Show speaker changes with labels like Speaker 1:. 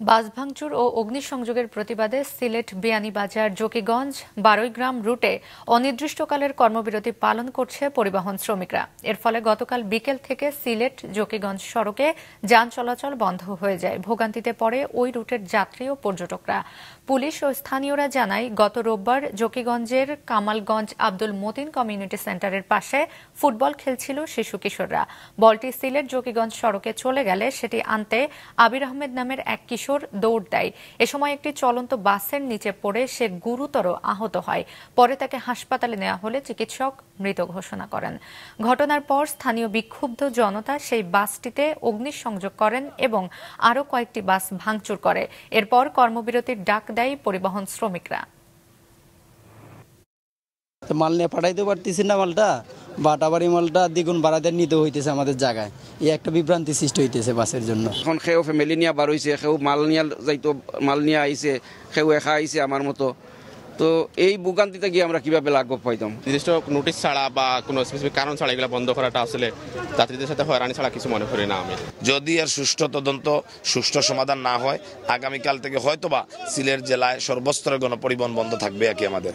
Speaker 1: বাস ভাঙচুর ও অগ্নিসংযোগের প্রতিবাদে সিলেট বিয়ানীবাজার জকিগঞ্জ বারৈগ্রাম রুটে অনির্দিষ্টকালের কর্মবিরতি পালন করছে পরিবহন শ্রমিকরা। এর ফলে গতকাল বিকেল থেকে সিলেট জকিগঞ্জ সড়কে যান চলাচল বন্ধ হয়ে যায়। ভোগান্তিতে পড়ে ওই রুটের যাত্রী ও পর্যটকরা। পুলিশ ও স্থানীয়রা জানায়, গত রোববার জকিগঞ্জের কামালগঞ্জ আব্দুল মতিন কমিউনিটি সেন্টারের পাশে ফুটবল খেলছিল শিশু কিশোররা। বলটি সিলেট জকিগঞ্জ সড়কে চলে গেলে সেটি আনতে আবির আহমেদ নামের এক কিশোর দৌড় দেয়। এ সময় একটি চলন্ত বাসের নিচে পড়ে সে গুরুতর আহত হয়। পরে তাকে হাসপাতালে নেওয়া হলে চিকিৎসক মৃত ঘোষণা করেন। ঘটনার পর স্থানীয় বিক্ষুব্ধ জনতা সেই বাসটিতে অগ্নিসংযোগ করেন এবং আরও কয়েকটি বাস ভাঙচুর করে। এরপর কর্মবিরতির ডাক দেয় পরিবহন শ্রমিকরা।
Speaker 2: মাল নিয়ে পাঠাইতে পারতেছি না, মালটা বাটাবাড়ি মালটা দ্বিগুণ ভাড়াতে নিতে হইতেছে আমাদের জায়গায়। এই একটা বিভ্রান্তি সৃষ্টি হইতেছে বাসের জন্য।
Speaker 3: এখন সেও ফ্যামিলি নিয়ে বার হইছে, সেও মাল নিয়ে যাইতো, মাল নিয়ে আইছে, সেও একা আইছে আমার মতো। তো এই ভোগান্তিতে গিয়ে আমরা কিভাবে লাঘব পাইতাম?
Speaker 4: নির্দিষ্ট নোটিশ ছাড়া বা কোনো স্পেসিফিক কারণ ছাড়া এগুলো বন্ধ করাটা আসলে যাত্রীদের সাথে হয়রানি ছাড়া কিছু মনে করি না আমি।
Speaker 5: যদি এর সুষ্ঠু তদন্ত, সুষ্ঠু সমাধান না হয়, আগামীকাল থেকে হয়তোবা সিলেট জেলায় সর্বস্তরের গণপরিবহন বন্ধ থাকবে আর কি আমাদের।